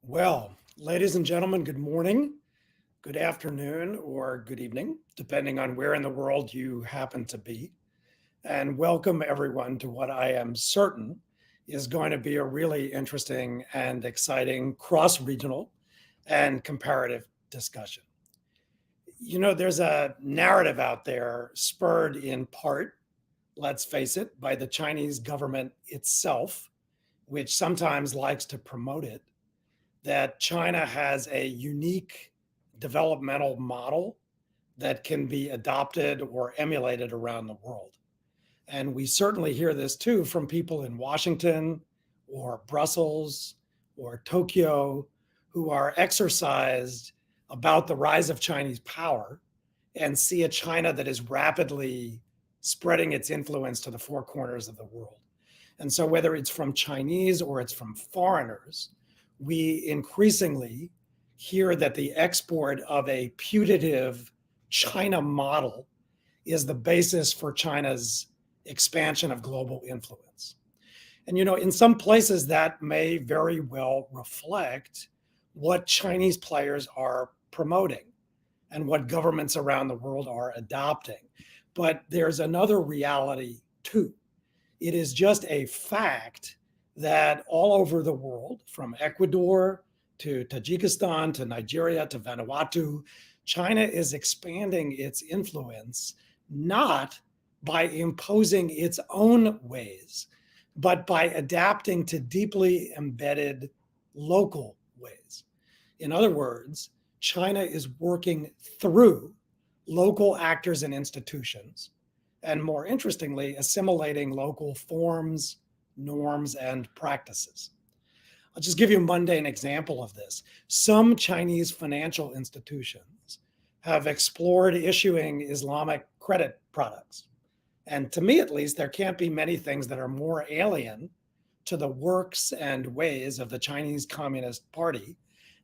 Well, ladies and gentlemen, good morning, good afternoon, or good evening, depending on where in the world you happen to be. And welcome everyone to what I am certain is going to be a really interesting and exciting cross regional and comparative discussion. There's a narrative out there spurred in part, let's face it, by the Chinese government itself, which sometimes likes to promote it, that China has a unique developmental model that can be adopted or emulated around the world. And we certainly hear this too from people in Washington or Brussels or Tokyo who are exercised about the rise of Chinese power and see a China that is rapidly spreading its influence to the four corners of the world. And so, whether it's from Chinese or it's from foreigners, we increasingly hear that the export of a putative China model is the basis for China's expansion of global influence. And, in some places that may very well reflect what Chinese players are promoting and what governments around the world are adopting. But there's another reality too. It is just a fact that all over the world, from Ecuador to Tajikistan to Nigeria to Vanuatu, China is expanding its influence not by imposing its own ways, but by adapting to deeply embedded local ways. In other words, China is working through local actors and institutions, and more interestingly, assimilating local forms, norms, and practices. I'll just give you a mundane example of this. Some Chinese financial institutions have explored issuing Islamic credit products. And to me, at least, there can't be many things that are more alien to the works and ways of the Chinese Communist Party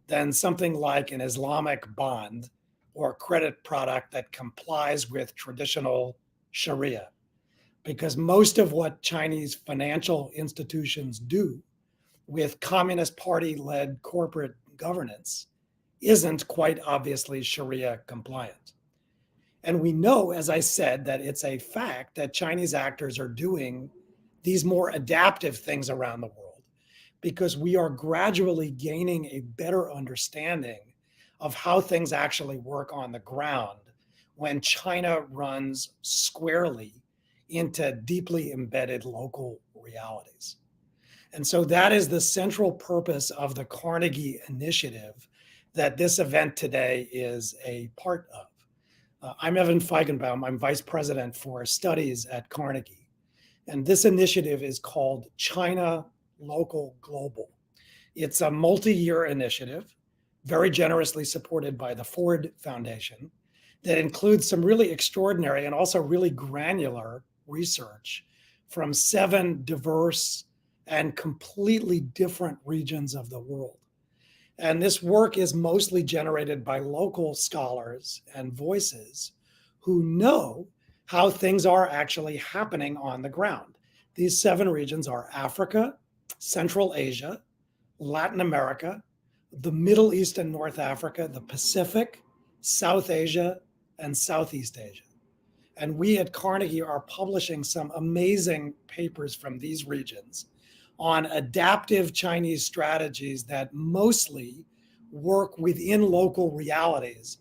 than something like an Islamic bond or credit product that complies with traditional Sharia. Because most of what Chinese financial institutions do with Communist Party-led corporate governance isn't quite obviously Sharia compliant. And we know, as I said, that it's a fact that Chinese actors are doing these more adaptive things around the world because we are gradually gaining a better understanding of how things actually work on the ground when China runs squarely into deeply embedded local realities. And so that is the central purpose of the Carnegie initiative that this event today is a part of. I'm Evan Feigenbaum. I'm vice president for studies at Carnegie. And this initiative is called China Local Global. It's a multi-year initiative, very generously supported by the Ford Foundation, that includes some really extraordinary and also really granular research from 7 diverse and completely different regions of the world. And this work is mostly generated by local scholars and voices who know how things are actually happening on the ground. These 7 regions are Africa, Central Asia, Latin America, the Middle East and North Africa, the Pacific, South Asia, and Southeast Asia. And we at Carnegie are publishing some amazing papers from these regions on adaptive Chinese strategies that mostly work within local realities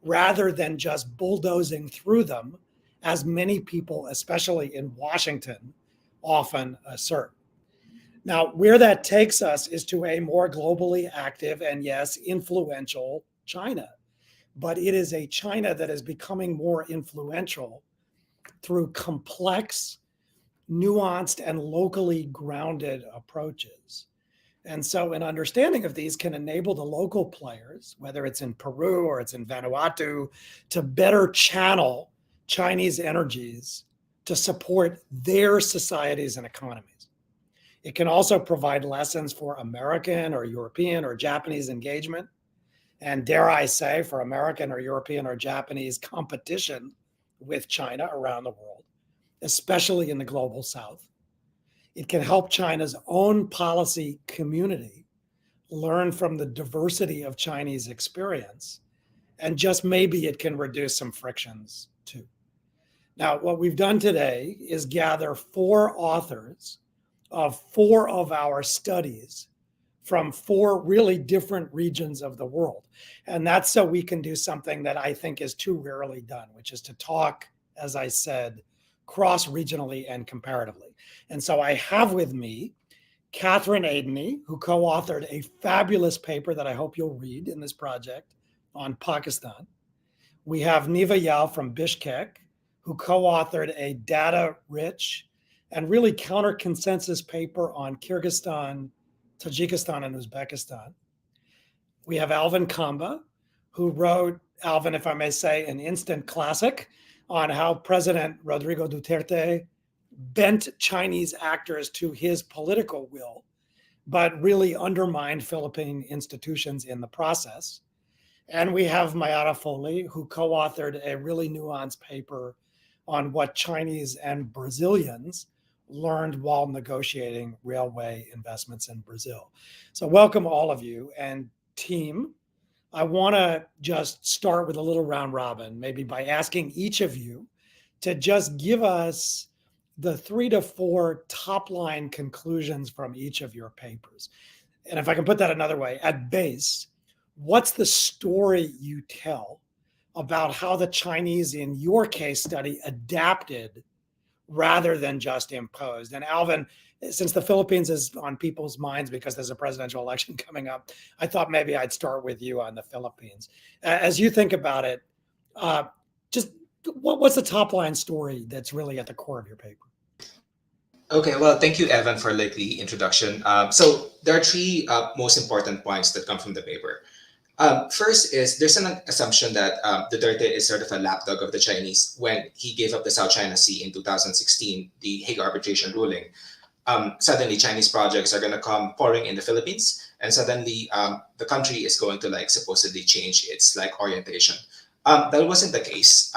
rather than just bulldozing through them, as many people, especially in Washington, often assert. Now, where that takes us is to a more globally active and, yes, influential China. But it is a China that is becoming more influential through complex, nuanced, and locally grounded approaches. And so an understanding of these can enable the local players, whether it's in Peru or it's in Vanuatu, to better channel Chinese energies to support their societies and economies. It can also provide lessons for American or European or Japanese engagement, and dare I say, for American or European or Japanese competition with China around the world, especially in the global South. It can help China's own policy community learn from the diversity of Chinese experience, and just maybe it can reduce some frictions too. Now, what we've done today is gather 4 authors of 4 of our studies from 4 really different regions of the world. And that's so we can do something that I think is too rarely done, which is to talk, as I said, cross-regionally and comparatively. And so I have with me Catherine Adeney, who co-authored a fabulous paper that I hope you'll read in this project on Pakistan. We have Niva Yao from Bishkek, who co-authored a data-rich and really counter-consensus paper on Kyrgyzstan, Tajikistan, and Uzbekistan. We have Alvin Kamba, who wrote, Alvin, if I may say, an instant classic on how President Rodrigo Duterte bent Chinese actors to his political will, but really undermined Philippine institutions in the process. And we have Mayara Foley, who co-authored a really nuanced paper on what Chinese and Brazilians learned while negotiating railway investments in Brazil. So welcome all of you. And team, I want to just start with a little round robin, maybe by asking each of you to just give us the 3 to 4 top line conclusions from each of your papers. And if I can put that another way, at base, what's the story you tell about how the Chinese in your case study adapted rather than just imposed? And Alvin, since the Philippines is on people's minds because there's a presidential election coming up, I thought maybe I'd start with you on the Philippines. As you think about it, just what's the top line story that's really at the core of your paper? Okay, well, thank you, Evan, for like the introduction. So there are 3 most important points that come from the paper. First is there's an assumption that Duterte is sort of a lapdog of the Chinese when he gave up the South China Sea in 2016, the Hague Arbitration ruling. Suddenly Chinese projects are going to come pouring in the Philippines, and suddenly the country is going to like supposedly change its like orientation. That wasn't the case.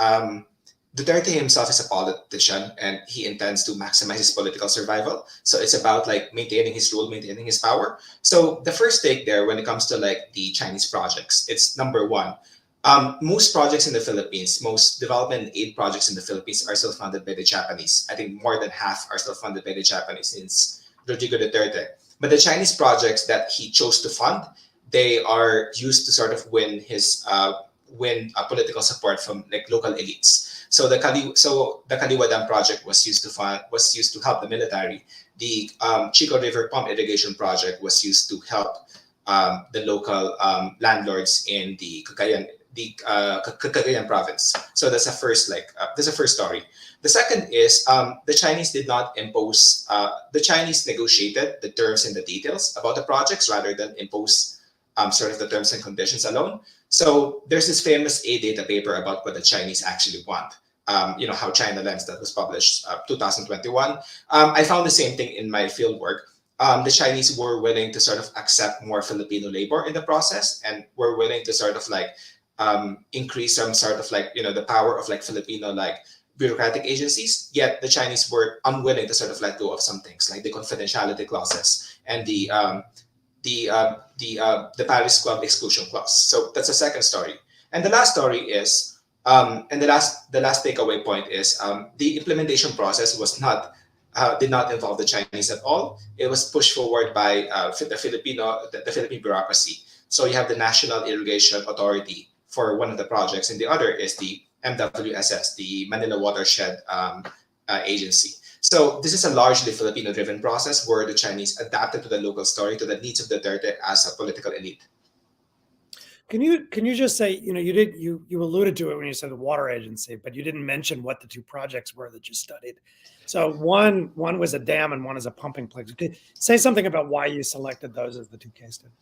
Duterte himself is a politician and he intends to maximize his political survival. So it's about like maintaining his rule, maintaining his power. So the first take there when it comes to like the Chinese projects, it's number 1. Most projects in the Philippines, most development aid projects in the Philippines are still funded by the Japanese. I think more than half are still funded by the Japanese since Rodrigo Duterte. But the Chinese projects that he chose to fund, they are used to sort of win political support from like local elites. So the Kaliwa Dam project was used to help the military. The Chico River Pump Irrigation project was used to help the local landlords in the Cagayan province. So that's a first story. The second is the Chinese did not impose. The Chinese negotiated the terms and the details about the projects rather than impose sort of the terms and conditions alone. So there's this famous A-data paper about what the Chinese actually want. How China lends, that was published 2021. I found the same thing in my field work. The Chinese were willing to sort of accept more Filipino labor in the process and were willing to sort of like increase some sort of like, the power of like Filipino like bureaucratic agencies. Yet the Chinese were unwilling to sort of let go of some things like the confidentiality clauses and the Paris Club exclusion clause. So that's the second story. And the last story is, and the last takeaway point is the implementation process did not involve the Chinese at all. It was pushed forward by the Philippine bureaucracy. So you have the National Irrigation Authority for one of the projects, and the other is the MWSS, the Manila Watershed Agency. So this is a largely Filipino-driven process where the Chinese adapted to the local story, to the needs of Duterte as a political elite. Can you just say, you alluded to it when you said the water agency, but you didn't mention what the 2 projects were that you studied. So one was a dam and one is a pumping plant. Say something about why you selected those as the 2 case studies.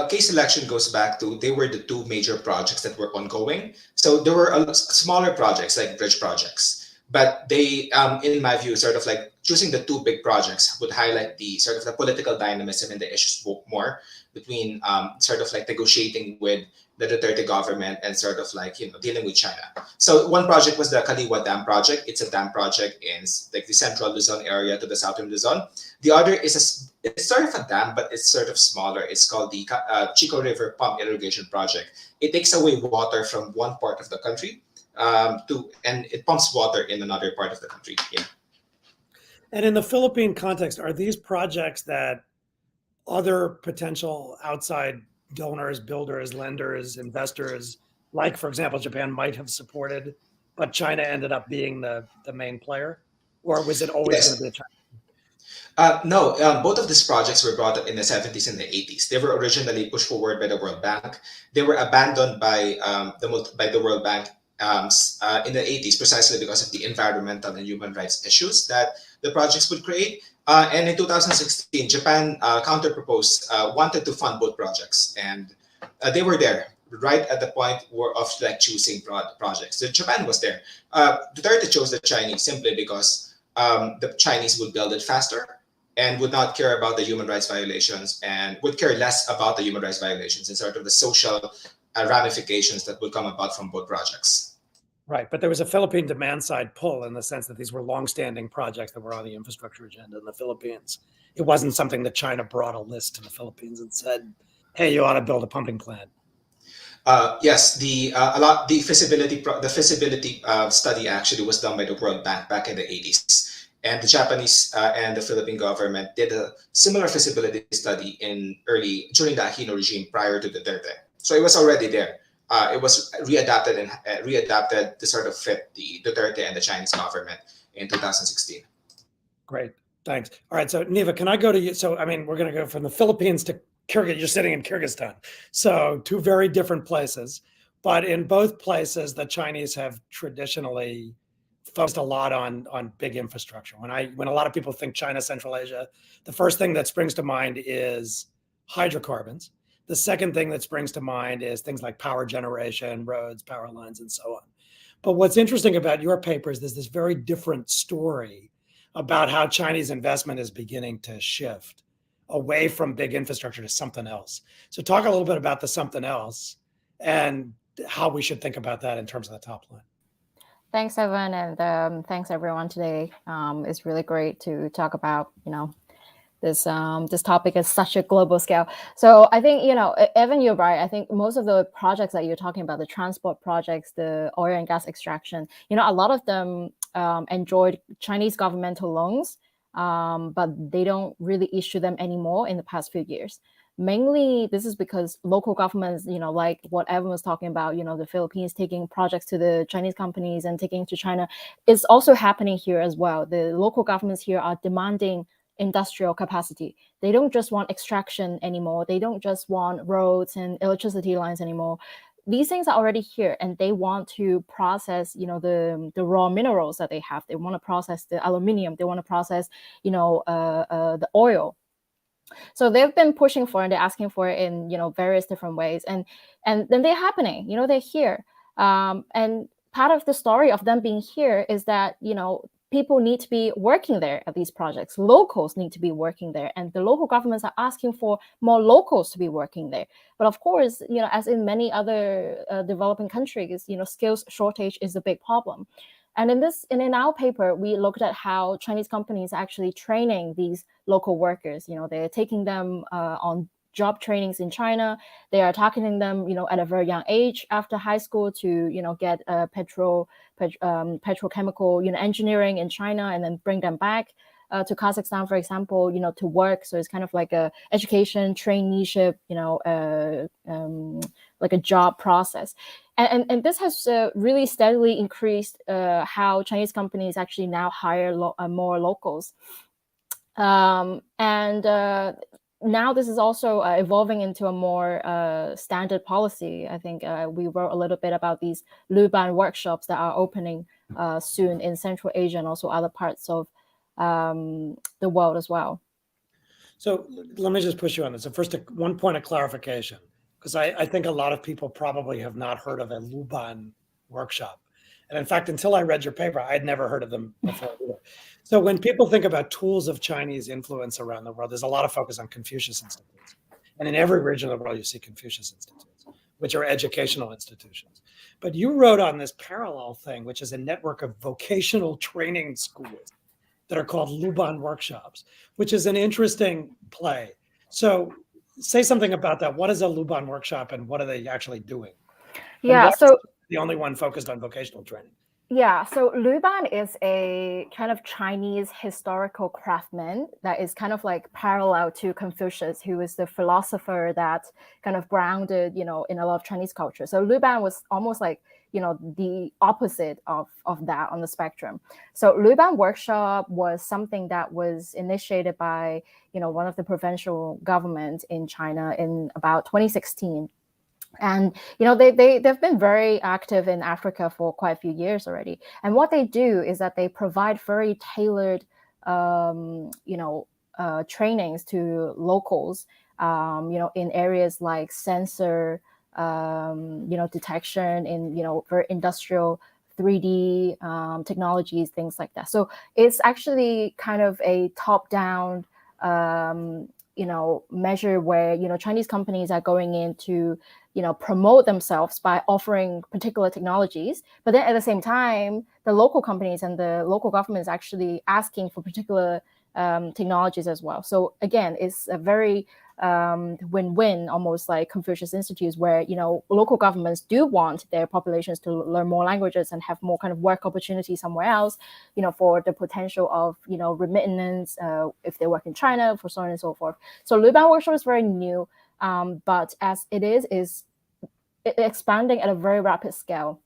Case selection goes back to they were the 2 major projects that were ongoing. So there were smaller projects like bridge projects, but they, in my view, sort of like choosing the two big projects would highlight the sort of the political dynamism and the issues more between sort of like negotiating with the Duterte government and sort of like dealing with China. So one project was the Kaliwa Dam project. It's a dam project in like the central Luzon area to the southern Luzon. The other is it's sort of a dam, but it's sort of smaller. It's called the Chico River Pump Irrigation Project. It takes away water from one part of the country and it pumps water in another part of the country. Yeah. And in the Philippine context, are these projects that other potential outside donors, builders, lenders, investors, like, for example, Japan might have supported, but China ended up being the main player? Or was it always Yes. going to be a China? No, both of these projects were brought up in the 70s and the 80s. They were originally pushed forward by the World Bank. They were abandoned by the World Bank in the 80s precisely because of the environmental and human rights issues that the projects would create. And in 2016, Japan counter-proposed, wanted to fund both projects. And they were there right at the point of like choosing projects. So Japan was there. Duterte chose the Chinese simply because the Chinese would build it faster and would not care about the human rights violations and would care less about the human rights violations and sort of the social ramifications that would come about from both projects. Right, but there was a Philippine demand side pull in the sense that these were longstanding projects that were on the infrastructure agenda in the Philippines. It wasn't something that China brought a list to the Philippines and said, "Hey, you ought to build a pumping plant." Yes, the feasibility study actually was done by the World Bank back in the 80s, and the Japanese and the Philippine government did a similar feasibility study during the Aquino regime prior to Duterte. So it was already there. It was readapted to sort of fit the Duterte and the Chinese government in 2016. Great, thanks. All right, so Neva, can I go to you? So, I mean, we're going to go from the Philippines to Kyrgyz. You're sitting in Kyrgyzstan. So two very different places, but in both places, the Chinese have traditionally focused a lot on big infrastructure. When a lot of people think China, Central Asia, the first thing that springs to mind is hydrocarbons. The second thing that springs to mind is things like power generation, roads, power lines, and so on. But what's interesting about your paper is there's this very different story about how Chinese investment is beginning to shift away from big infrastructure to something else. So talk a little bit about the something else and how we should think about that in terms of the top line. Thanks, Evan, and thanks everyone today. It's really great to talk about, this topic is such a global scale. So I think, Evan, you're right. I think most of the projects that you're talking about, the transport projects, the oil and gas extraction, a lot of them enjoyed Chinese governmental loans, but they don't really issue them anymore in the past few years. Mainly, this is because local governments, like what Evan was talking about, the Philippines taking projects to the Chinese companies and taking to China, is also happening here as well. The local governments here are demanding industrial capacity. They don't just want extraction anymore. They don't just want roads and electricity lines anymore. These things are already here, and they want to process, the raw minerals that they have. They want to process the aluminium. They want to process, the oil. So they've been pushing for it, and they're asking for it in, various different ways. And then they're happening, they're here. And part of the story of them being here is that, people need to be working there at these projects. Locals need to be working there. And the local governments are asking for more locals to be working there. But of course, as in many other developing countries, skills shortage is a big problem. And in our paper, we looked at how Chinese companies are actually training these local workers. They're taking them on job trainings in China. They are targeting them, at a very young age after high school to, get petrochemical, engineering in China, and then bring them back to Kazakhstan, for example, to work. So it's kind of like a education traineeship, like a job process. And this has really steadily increased how Chinese companies actually now hire more locals. Now this is also evolving into a more standard policy. I think we wrote a little bit about these Luban workshops that are opening soon in Central Asia and also other parts of the world as well. So let me just push you on this. So first, one point of clarification, because I think a lot of people probably have not heard of a Luban workshop. And in fact, until I read your paper, I'd never heard of them before either. So when people think about tools of Chinese influence around the world, there's a lot of focus on Confucius institutes. And in every region of the world, you see Confucius institutes, which are educational institutions. But you wrote on this parallel thing, which is a network of vocational training schools that are called Luban workshops, which is an interesting play. So say something about that. What is a Luban workshop and what are they actually doing? Yeah, and so the only one focused on vocational training. Yeah, so Luban is a kind of Chinese historical craftsman that is kind of like parallel to Confucius, who is the philosopher that kind of grounded, in a lot of Chinese culture. So Luban was almost like, the opposite of that on the spectrum. So Luban workshop was something that was initiated by, one of the provincial governments in China in about 2016. And they've been very active in Africa for quite a few years already. And what they do is that they provide very tailored, trainings to locals, in areas like sensor, detection, in very industrial 3D technologies, things like that. So it's actually kind of a top-down, measure where Chinese companies are going in to promote themselves by offering particular technologies, but then at the same time the local companies and the local government is actually asking for particular technologies as well. So again, it's a very win-win, almost like Confucius Institutes, where local governments do want their populations to learn more languages and have more kind of work opportunities somewhere else, for the potential of remittance if they work in China, for so on and so forth. So Luban Workshop is very new, but as it is expanding at a very rapid scale.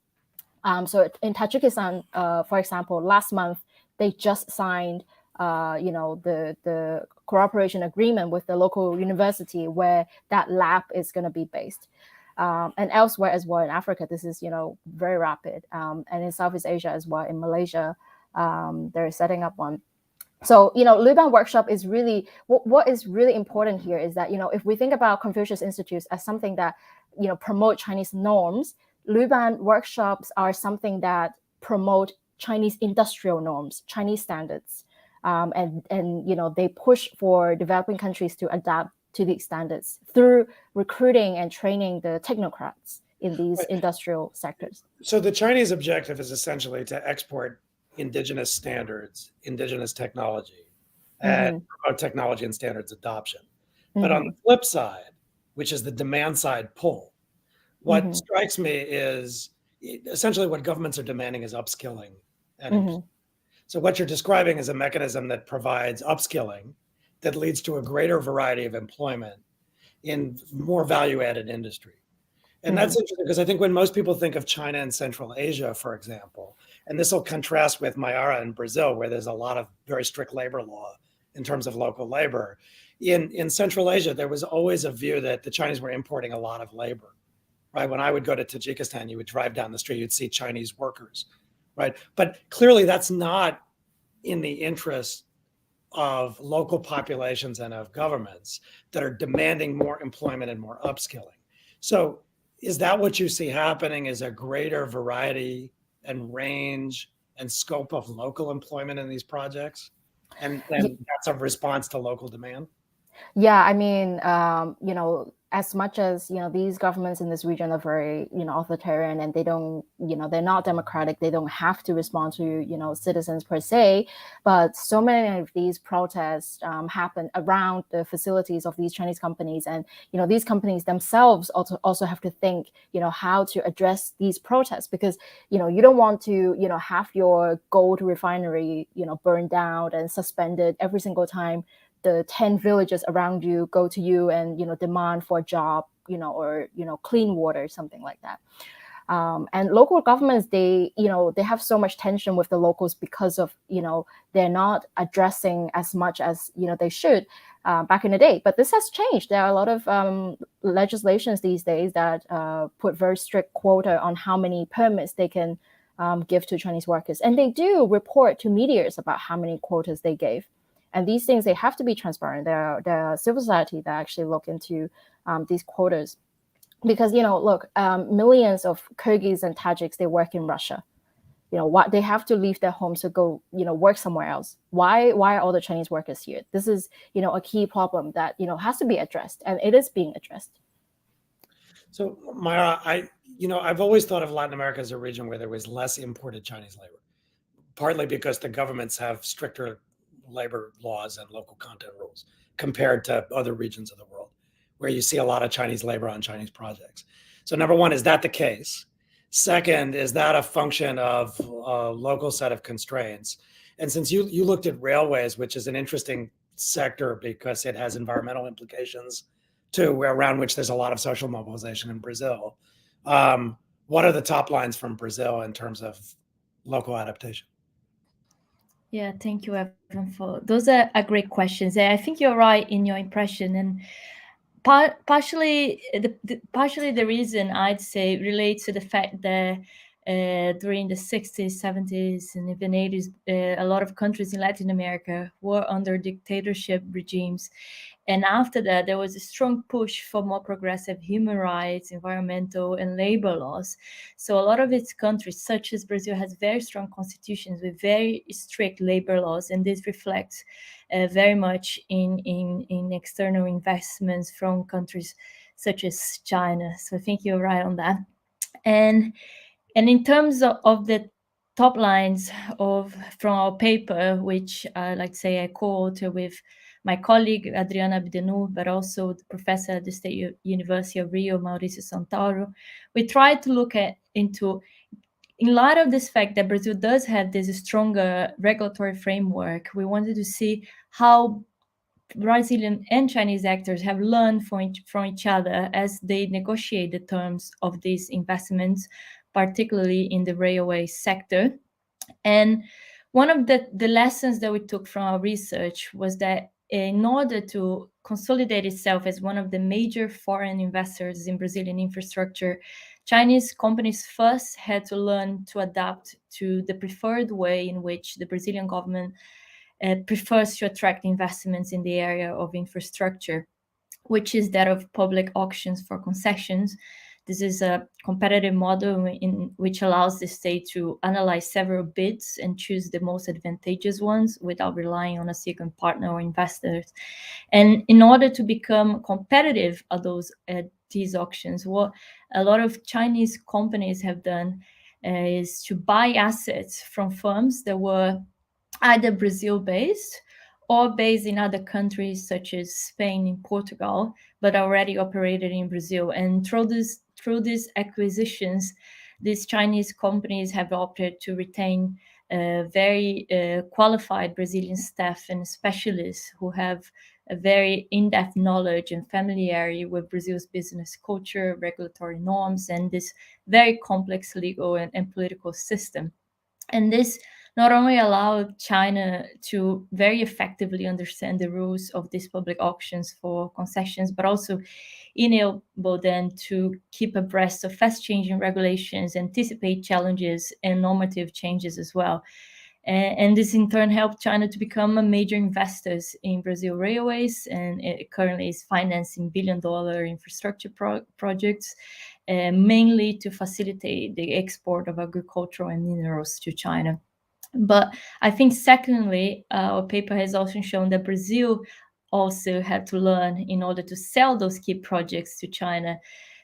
So in Tajikistan, for example, last month they just signed the cooperation agreement with the local university where that lab is going to be based. And elsewhere as well in Africa, this is, very rapid. And in Southeast Asia as well, in Malaysia, they're setting up one. So, Luban Workshop is really, what is really important here is that, if we think about Confucius Institutes as something that, promote Chinese norms, Luban Workshops are something that promote Chinese industrial norms, Chinese standards. And they push for developing countries to adapt to these standards through recruiting and training the technocrats in these industrial sectors. So the Chinese objective is essentially to export indigenous standards, indigenous technology, and promote technology and standards adoption. But on the flip side, which is the demand side pull, what strikes me is essentially what governments are demanding is upskilling. And so what you're describing is a mechanism that provides upskilling that leads to a greater variety of employment in more value-added industry. And that's interesting because I think when most people think of China and Central Asia, for example, and this will contrast with Mayara in Brazil, where there's a lot of very strict labor law in terms of local labor. In Central Asia, there was always a view that the Chinese were importing a lot of labor, right? When I would go to Tajikistan, you would drive down the street, you'd see Chinese workers, right? But clearly that's not in the interest of local populations and of governments that are demanding more employment and more upskilling. So is that what you see happening, is a greater variety and range and scope of local employment in these projects? And that's a response to local demand? Yeah, I mean, as much as, these governments in this region are very, authoritarian and they don't, they're not democratic, they don't have to respond to, citizens per se, but so many of these protests happen around the facilities of these Chinese companies. And, these companies themselves also have to think, how to address these protests, because, you don't want to, have your gold refinery, burned down and suspended every single time the 10 villages around you go to you and demand for a job, or clean water, something like that. And local governments, they have so much tension with the locals because of they're not addressing as much as they should back in the day. But this has changed. There are a lot of legislations these days that put very strict quota on how many permits they can give to Chinese workers, and they do report to medias about how many quotas they gave. And these things, they have to be transparent. There are civil society that actually look into these quotas. Because, look, millions of Kyrgyz and Tajiks, they work in Russia. what they have to leave their homes to go, work somewhere else. Why are all the Chinese workers here? This is, a key problem that, has to be addressed, and it is being addressed. So Myra, I've always thought of Latin America as a region where there was less imported Chinese labor, partly because the governments have stricter labor laws and local content rules compared to other regions of the world where you see a lot of Chinese labor on Chinese projects. So number one, is that the case? Second, is that a function of a local set of constraints? And since you looked at railways, which is an interesting sector because it has environmental implications too, around which there's a lot of social mobilization in Brazil. What are the top lines from Brazil in terms of local adaptation? Yeah, thank you, Evan, for those are great questions. I think you're right in your impression, and partially the reason I'd say relates to the fact that during the 60s, 70s, and even 80s, a lot of countries in Latin America were under dictatorship regimes. And after that, there was a strong push for more progressive human rights, environmental, and labor laws. So a lot of its countries, such as Brazil, has very strong constitutions with very strict labor laws, and this reflects very much in external investments from countries such as China. So I think you're right on that. And in terms of the top lines from our paper, which like to say I co-author with my colleague Adriana Abdenu, but also the professor at the State University of Rio, Mauricio Santoro, we tried to look into, in light of this fact that Brazil does have this stronger regulatory framework, we wanted to see how Brazilian and Chinese actors have learned from each other as they negotiate the terms of these investments, particularly in the railway sector. And one of the lessons that we took from our research was that in order to consolidate itself as one of the major foreign investors in Brazilian infrastructure, Chinese companies first had to learn to adapt to the preferred way in which the Brazilian government prefers to attract investments in the area of infrastructure, which is that of public auctions for concessions. This is a competitive model in which allows the state to analyze several bids and choose the most advantageous ones without relying on a second partner or investors. And in order to become competitive at these auctions, what a lot of Chinese companies have done is to buy assets from firms that were either Brazil-based or based in other countries such as Spain and Portugal, but already operated in Brazil. And through these acquisitions, these Chinese companies have opted to retain very qualified Brazilian staff and specialists who have a very in-depth knowledge and familiarity with Brazil's business culture, regulatory norms, and this very complex legal and political system. And this not only allowed China to very effectively understand the rules of these public auctions for concessions, but also enable them to keep abreast of fast-changing regulations, anticipate challenges, and normative changes as well. And this in turn helped China to become a major investor in Brazil Railways, and it currently is financing billion-dollar infrastructure projects, mainly to facilitate the export of agricultural and minerals to China. But I think secondly, our paper has also shown that Brazil also had to learn in order to sell those key projects to China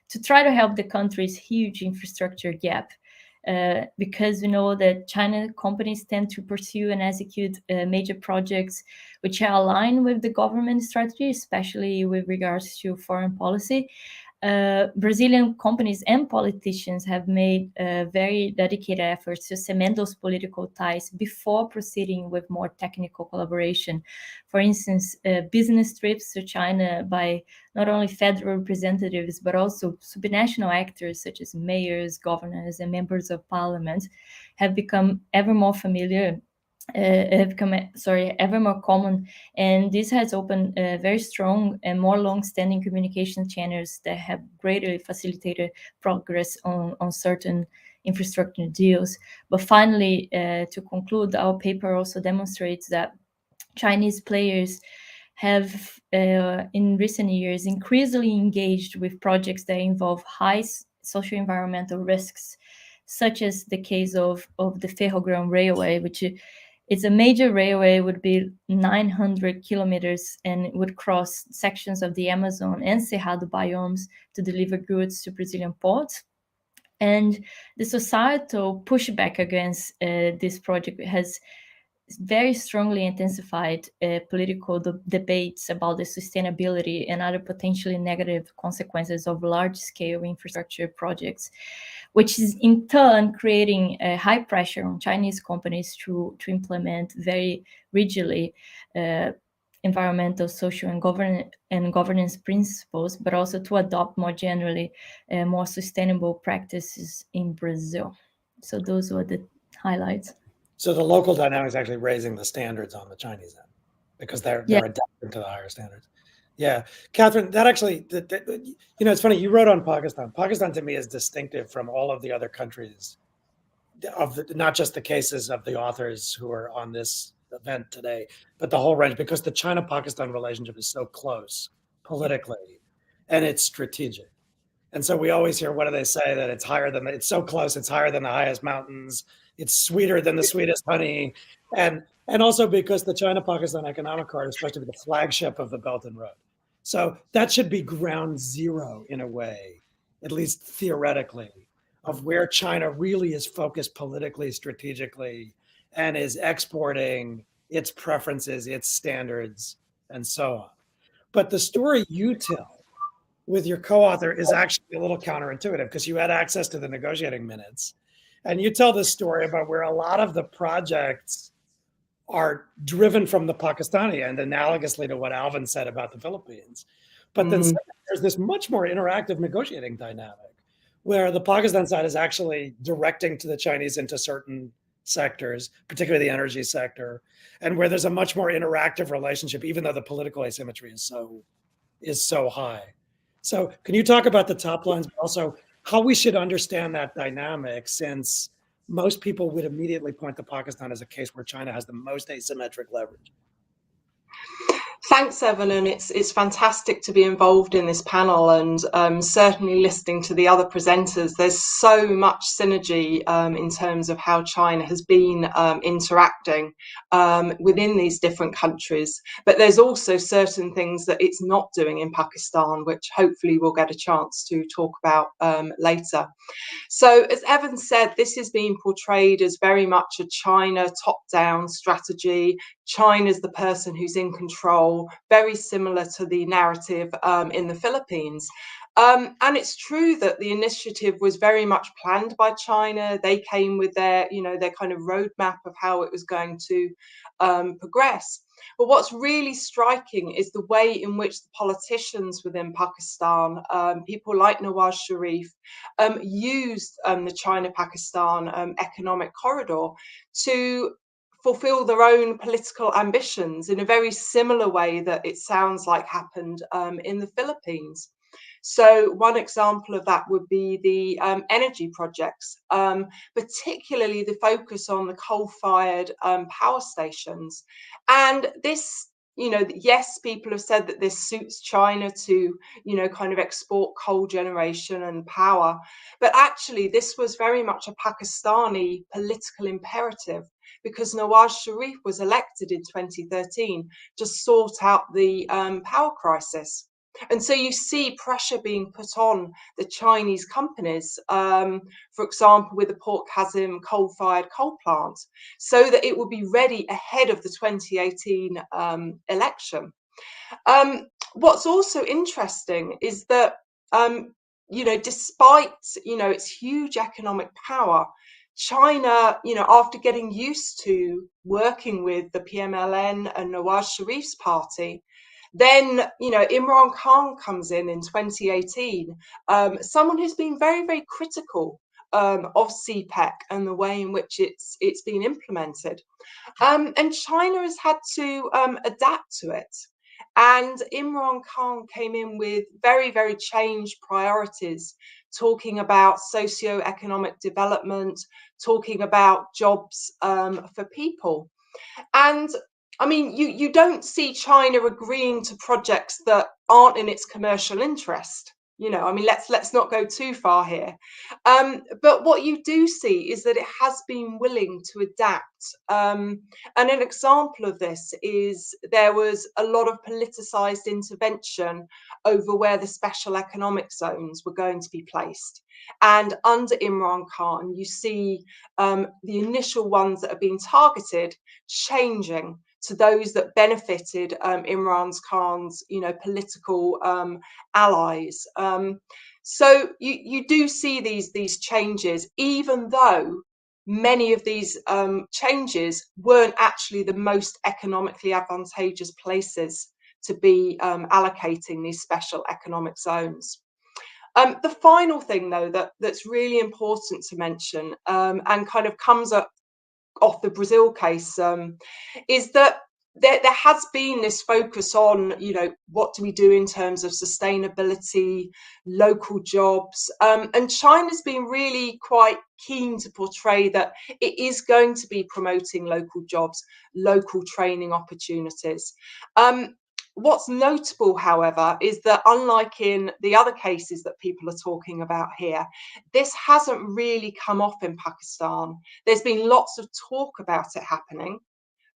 to try to help the country's huge infrastructure gap. Because we know that China companies tend to pursue and execute major projects which are aligned with the government strategy, especially with regards to foreign policy. Brazilian companies and politicians have made very dedicated efforts to cement those political ties before proceeding with more technical collaboration. For instance, business trips to China by not only federal representatives, but also supranational actors such as mayors, governors, and members of parliament have become ever more ever more common, and this has opened very strong and more long-standing communication channels that have greatly facilitated progress on certain infrastructure deals. But finally, to conclude, our paper also demonstrates that Chinese players have in recent years increasingly engaged with projects that involve high socio-environmental risks, such as the case of the Ferrogram Railway, which it's a major railway, would be 900 kilometers and it would cross sections of the Amazon and Cerrado biomes to deliver goods to Brazilian ports. And the societal pushback against this project has very strongly intensified political debates about the sustainability and other potentially negative consequences of large-scale infrastructure projects, which is in turn creating a high pressure on Chinese companies to implement very rigidly environmental, social, and governance principles, but also to adopt more generally more sustainable practices in Brazil. So those were the highlights. So the local dynamic is actually raising the standards on the Chinese end because they're adapting to the higher standards. Yeah, Catherine, that actually, it's funny. You wrote on Pakistan. Pakistan to me is distinctive from all of the other countries, not just the cases of the authors who are on this event today, but the whole range, because the China-Pakistan relationship is so close politically, and it's strategic. And so we always hear, what do they say? That it's so close, it's higher than the highest mountains. It's sweeter than the sweetest honey. And also because the China-Pakistan economic corridor is supposed to be the flagship of the Belt and Road. So that should be ground zero in a way, at least theoretically, of where China really is focused politically, strategically, and is exporting its preferences, its standards, and so on. But the story you tell with your co-author is actually a little counterintuitive because you had access to the negotiating minutes. And you tell this story about where a lot of the projects are driven from the Pakistani end, analogously to what Alvin said about the Philippines. But then there's this much more interactive negotiating dynamic where the Pakistan side is actually directing to the Chinese into certain sectors, particularly the energy sector, and where there's a much more interactive relationship, even though the political asymmetry is so high. So can you talk about the top lines, but also how we should understand that dynamic, since most people would immediately point to Pakistan as a case where China has the most asymmetric leverage? Thanks, Evan, and it's fantastic to be involved in this panel, and certainly listening to the other presenters. There's so much synergy in terms of how China has been interacting within these different countries, but there's also certain things that it's not doing in Pakistan, which hopefully we'll get a chance to talk about later. So as Evan said, this is being portrayed as very much a China top-down strategy. China's the person who's in control, very similar to the narrative in the Philippines. And it's true that the initiative was very much planned by China. They came with their kind of roadmap of how it was going to progress. But what's really striking is the way in which the politicians within Pakistan, people like Nawaz Sharif, used the China-Pakistan economic corridor to fulfill their own political ambitions in a very similar way that it sounds like happened in the Philippines. So one example of that would be the energy projects, particularly the focus on the coal-fired power stations. And this, yes, people have said that this suits China to, kind of export coal generation and power. But actually, this was very much a Pakistani political imperative, because Nawaz Sharif was elected in 2013 to sort out the power crisis. And so you see pressure being put on the Chinese companies, for example, with the Port Qasim coal-fired coal plant, so that it will be ready ahead of the 2018 election. What's also interesting is that, despite, its huge economic power, China, after getting used to working with the PMLN and Nawaz Sharif's party, then, Imran Khan comes in 2018, someone who's been very, very critical of CPEC and the way in which it's been implemented. And China has had to adapt to it. And Imran Khan came in with very, very changed priorities, talking about socio-economic development, talking about jobs for people. And I mean, you don't see China agreeing to projects that aren't in its commercial interest. I mean, let's not go too far here. But what you do see is that it has been willing to adapt. And an example of this is there was a lot of politicized intervention over where the special economic zones were going to be placed. And under Imran Khan, you see the initial ones that are being targeted changing to those that benefited Imran Khan's, political allies. So you do see these changes, even though many of these changes weren't actually the most economically advantageous places to be allocating these special economic zones. The final thing, though, that's really important to mention and kind of comes up off the Brazil case is that there has been this focus on, what do we do in terms of sustainability, local jobs, and China's been really quite keen to portray that it is going to be promoting local jobs, local training opportunities. What's notable, however, is that unlike in the other cases that people are talking about here, this hasn't really come off in Pakistan. There's been lots of talk about it happening,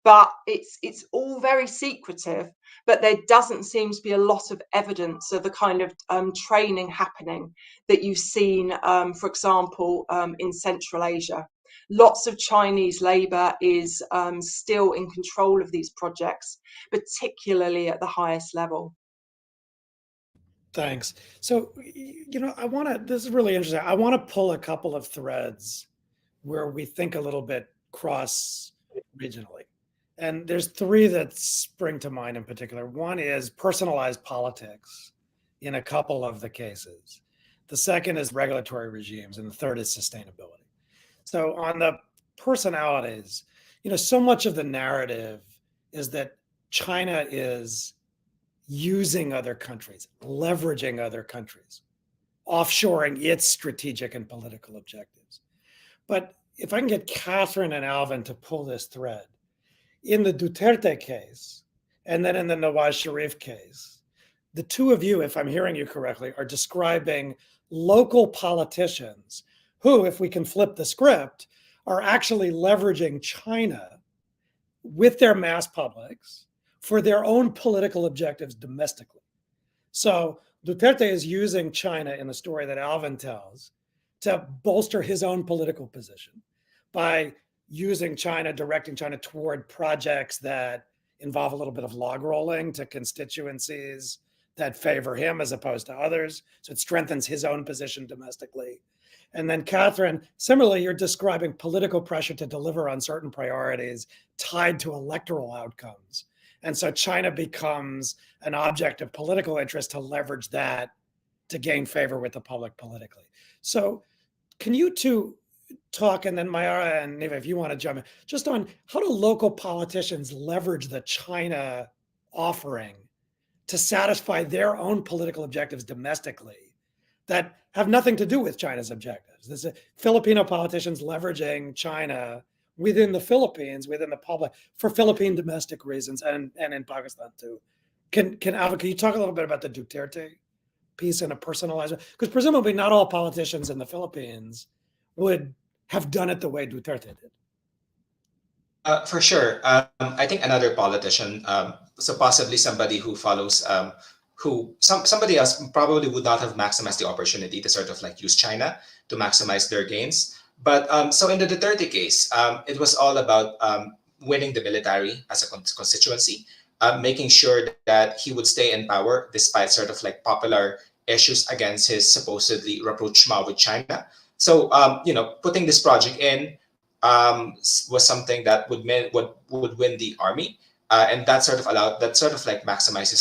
but it's all very secretive. But there doesn't seem to be a lot of evidence of the kind of training happening that you've seen, for example, in Central Asia. Lots of Chinese labor is still in control of these projects, particularly at the highest level. Thanks. So, this is really interesting. I want to pull a couple of threads where we think a little bit cross regionally. And there's three that spring to mind in particular. One is personalized politics in a couple of the cases. The second is regulatory regimes, and the third is sustainability. So on the personalities, so much of the narrative is that China is using other countries, leveraging other countries, offshoring its strategic and political objectives. But if I can get Catherine and Alvin to pull this thread, in the Duterte case, and then in the Nawaz Sharif case, the two of you, if I'm hearing you correctly, are describing local politicians who, if we can flip the script, are actually leveraging China with their mass publics for their own political objectives domestically. So Duterte is using China in the story that Alvin tells to bolster his own political position by using China, directing China toward projects that involve a little bit of log rolling to constituencies that favor him as opposed to others. So it strengthens his own position domestically. And then Catherine, similarly, you're describing political pressure to deliver on certain priorities tied to electoral outcomes. And so China becomes an object of political interest to leverage that to gain favor with the public politically. So can you two talk, and then Mayara and Neva, if you want to jump in, just on how do local politicians leverage the China offering to satisfy their own political objectives domestically that have nothing to do with China's objectives? There's Filipino politicians leveraging China within the Philippines, within the public, for Philippine domestic reasons, and in Pakistan too. Alvin, can you talk a little bit about the Duterte piece in a personalized way? Because presumably not all politicians in the Philippines would have done it the way Duterte did. For sure. I think another politician, so possibly somebody who follows, somebody else probably would not have maximized the opportunity to sort of like use China to maximize their gains. But so in the Duterte case, it was all about winning the military as a constituency, making sure that he would stay in power despite sort of like popular issues against his supposedly rapprochement with China. So, putting this project in was something that would win the army. And that sort of like maximizes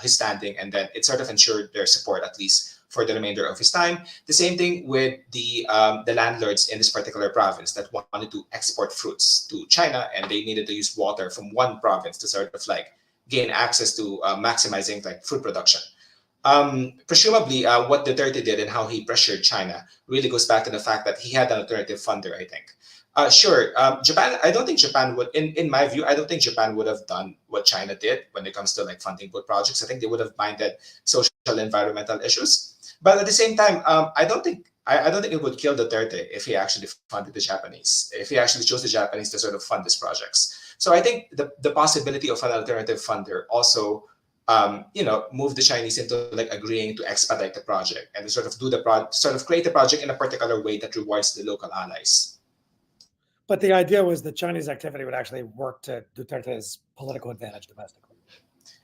his standing, and then it sort of ensured their support at least for the remainder of his time. The same thing with the landlords in this particular province that wanted to export fruits to China, and they needed to use water from one province to sort of like gain access to maximizing like fruit production. Presumably, what Duterte did and how he pressured China really goes back to the fact that he had an alternative funder, I think. Sure. Japan, I don't think Japan would, in my view, I don't think Japan would have done what China did when it comes to like funding both projects. I think they would have minded social environmental issues. But at the same time, I don't think it would kill Duterte if he actually funded the Japanese, if he actually chose the Japanese to sort of fund these projects. So I think the possibility of an alternative funder also, move the Chinese into like agreeing to expedite the project and to sort of sort of create the project in a particular way that rewards the local allies. But the idea was that Chinese activity would actually work to Duterte's political advantage domestically.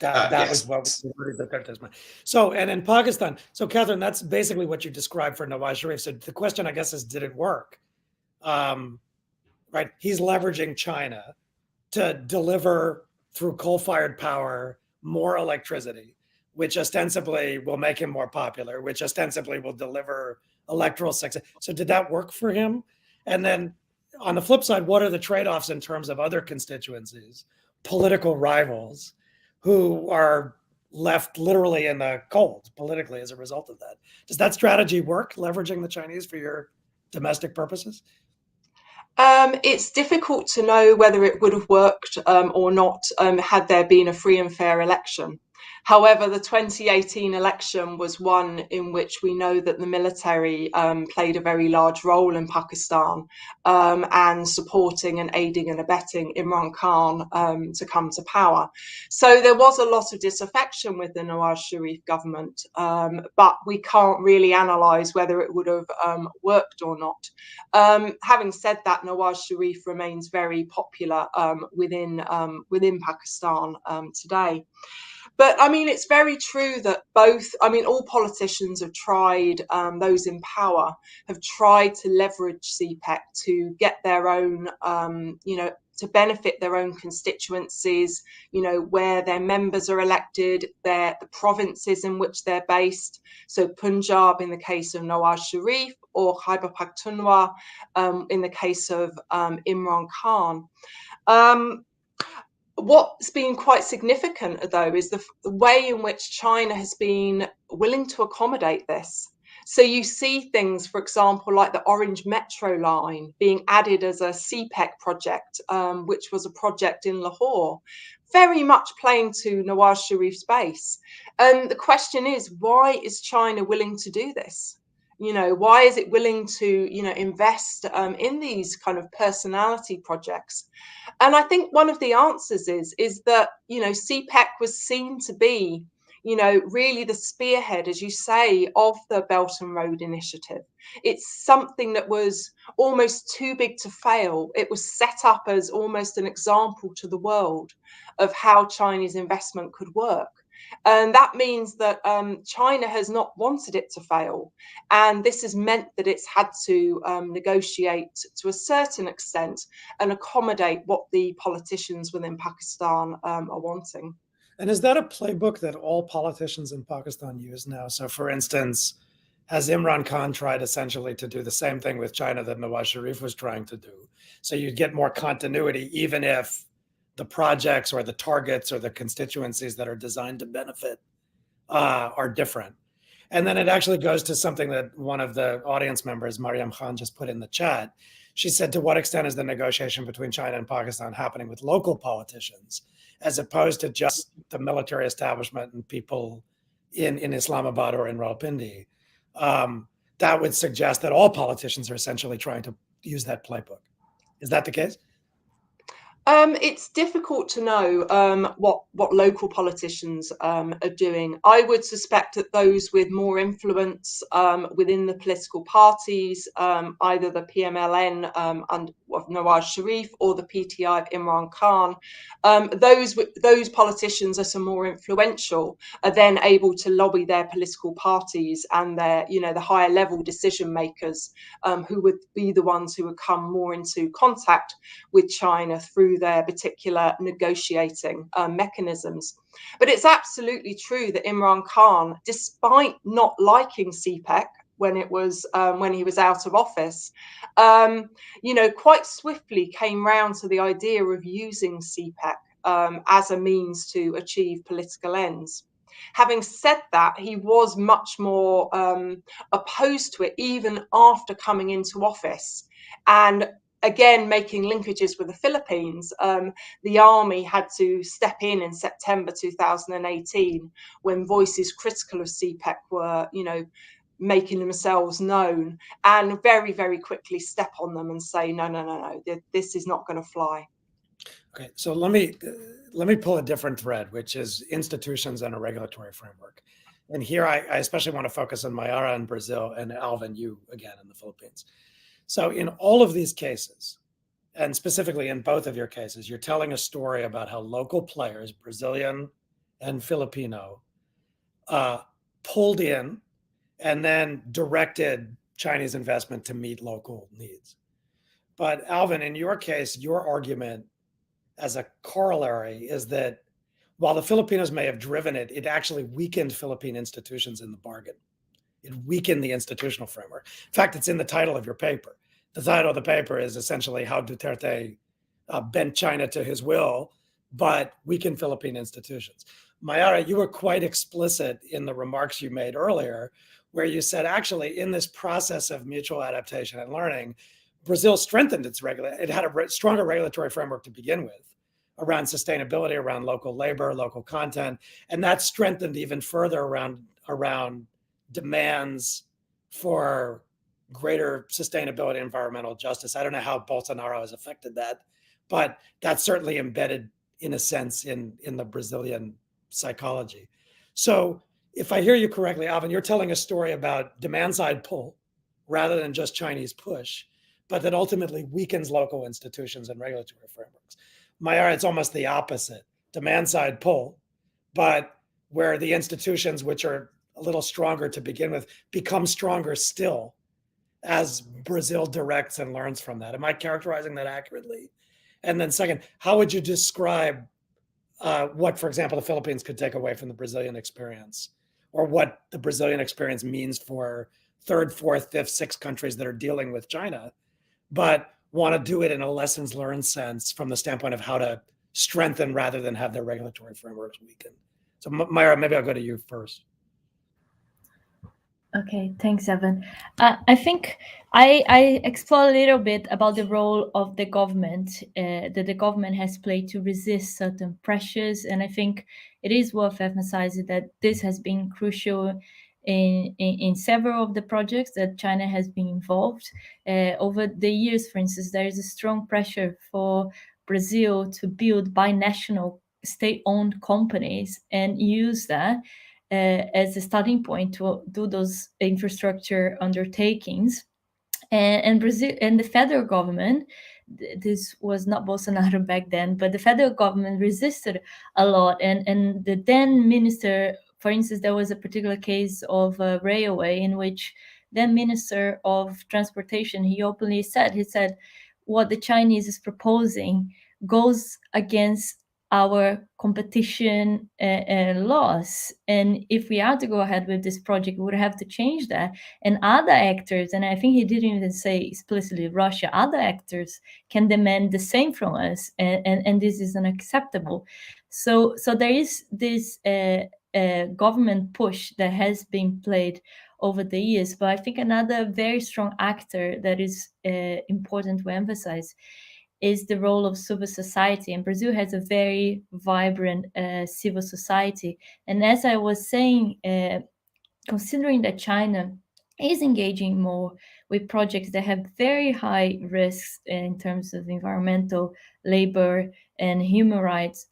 That Yes. was what was Duterte's mind. So, and in Pakistan, so Catherine, that's basically what you described for Nawaz Sharif. So the question, I guess, is, did it work? Right? He's leveraging China to deliver through coal-fired power more electricity, which ostensibly will make him more popular, which ostensibly will deliver electoral success. So did that work for him? And then on the flip side, what are the trade-offs in terms of other constituencies, political rivals, who are left literally in the cold politically as a result of that? Does that strategy work, leveraging the Chinese for your domestic purposes? It's difficult to know whether it would have worked or not had there been a free and fair election. However, the 2018 election was one in which we know that the military played a very large role in Pakistan and supporting and aiding and abetting Imran Khan to come to power. So there was a lot of disaffection with the Nawaz Sharif government, but we can't really analyse whether it would have worked or not. Having said that, Nawaz Sharif remains very popular within Pakistan today. But I mean, it's very true that all politicians have tried, those in power have tried to leverage CPEC to get their own, to benefit their own constituencies, where their members are elected, the provinces in which they're based. So Punjab in the case of Nawaz Sharif, or Khyber Pakhtunkhwa in the case of Imran Khan. What's been quite significant, though, is the way in which China has been willing to accommodate this. So you see things, for example, like the Orange Metro line being added as a CPEC project, which was a project in Lahore, very much playing to Nawaz Sharif's base. And the question is, why is China willing to do this? Why is it willing to, invest in these kind of personality projects? And I think one of the answers is that, CPEC was seen to be, really the spearhead, as you say, of the Belt and Road Initiative. It's something that was almost too big to fail. It was set up as almost an example to the world of how Chinese investment could work. And that means that China has not wanted it to fail. And this has meant that it's had to negotiate to a certain extent and accommodate what the politicians within Pakistan are wanting. And is that a playbook that all politicians in Pakistan use now? So for instance, has Imran Khan tried essentially to do the same thing with China that Nawaz Sharif was trying to do? So you'd get more continuity, even if the projects or the targets or the constituencies that are designed to benefit are different. And then it actually goes to something that one of the audience members, Mariam Khan, just put in the chat. She said, to what extent is the negotiation between China and Pakistan happening with local politicians, as opposed to just the military establishment and people in Islamabad or in Rawalpindi? That would suggest that all politicians are essentially trying to use that playbook. Is that the case? It's difficult to know what local politicians are doing. I would suspect that those with more influence within the political parties, either the PMLN of Nawaz Sharif or the PTI of Imran Khan, those politicians are some more influential, are then able to lobby their political parties and their, the higher level decision makers who would be the ones who would come more into contact with China through their particular negotiating mechanisms. But it's absolutely true that Imran Khan, despite not liking CPEC when he was out of office, quite swiftly came round to the idea of using CPEC as a means to achieve political ends. Having said that, he was much more opposed to it even after coming into office. And again, making linkages with the Philippines, the army had to step in September 2018 when voices critical of CPEC were, making themselves known, and very, very quickly step on them and say, no, this is not going to fly. Okay, so let me pull a different thread, which is institutions and a regulatory framework. And here I especially want to focus on Mayara in Brazil and Alvin, you again in the Philippines. So in all of these cases, and specifically in both of your cases, you're telling a story about how local players, Brazilian and Filipino, pulled in and then directed Chinese investment to meet local needs. But Alvin, in your case, your argument as a corollary is that while the Filipinos may have driven it, it actually weakened Philippine institutions in the bargain. It weakened the institutional framework. In fact, it's in the title of your paper. The title of the paper is essentially how Duterte bent China to his will, but weakened Philippine institutions. Mayara, you were quite explicit in the remarks you made earlier, where you said, actually, in this process of mutual adaptation and learning, Brazil strengthened its it had a stronger regulatory framework to begin with around sustainability, around local labor, local content, and that strengthened even further around demands for greater sustainability, environmental justice. I don't know how Bolsonaro has affected that, but that's certainly embedded in a sense in the Brazilian psychology. So if I hear you correctly, Alvin, you're telling a story about demand side pull rather than just Chinese push, but that ultimately weakens local institutions and regulatory frameworks. Mayara, it's almost the opposite. Demand side pull, but where the institutions, which are a little stronger to begin with, become stronger still as Brazil directs and learns from that. Am I characterizing that accurately? And then second, how would you describe what, for example, the Philippines could take away from the Brazilian experience, or what the Brazilian experience means for third, fourth, fifth, sixth countries that are dealing with China, but want to do it in a lessons learned sense from the standpoint of how to strengthen rather than have their regulatory frameworks weaken? So Mayara, maybe I'll go to you first. Okay, thanks, Evan. I think I explore a little bit about the role of the government that the government has played to resist certain pressures, and I think it is worth emphasizing that this has been crucial in several of the projects that China has been involved. Over the years, for instance, there is a strong pressure for Brazil to build binational state-owned companies and use that as a starting point to do those infrastructure undertakings. And Brazil and the federal government, this was not Bolsonaro back then, but the federal government resisted a lot. And the then minister, for instance, there was a particular case of a railway in which then Minister of Transportation, he openly said, what the Chinese is proposing goes against our competition laws, and if we are to go ahead with this project, we would have to change that. And other actors, and I think he didn't even say explicitly Russia, other actors can demand the same from us, and this is unacceptable. So there is this government push that has been played over the years. But I think another very strong actor that is important to emphasize is the role of civil society. And Brazil has a very vibrant civil society. And as I was saying, considering that China is engaging more with projects that have very high risks in terms of environmental, labor, and human rights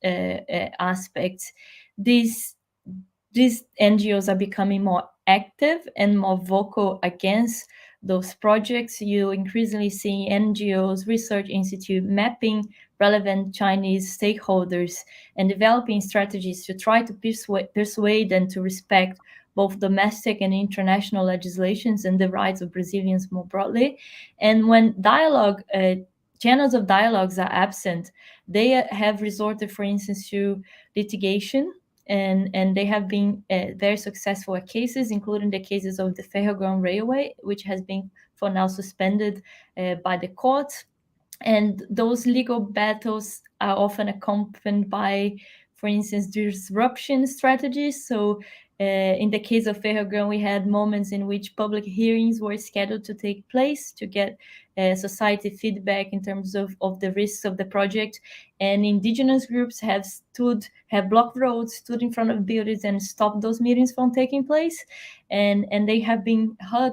aspects, these NGOs are becoming more active and more vocal against those projects. You increasingly see NGOs, research institute mapping relevant Chinese stakeholders and developing strategies to try to persuade them to respect both domestic and international legislations and the rights of Brazilians more broadly. And when channels of dialogues are absent, they have resorted, for instance, to litigation. And they have been very successful at cases, including the cases of the Ferrogram Railway, which has been for now suspended by the court. And those legal battles are often accompanied by, for instance, disruption strategies. So In the case of Ferrogrão, we had moments in which public hearings were scheduled to take place to get society feedback in terms of the risks of the project. And indigenous groups have blocked roads, stood in front of buildings and stopped those meetings from taking place. And they have been heard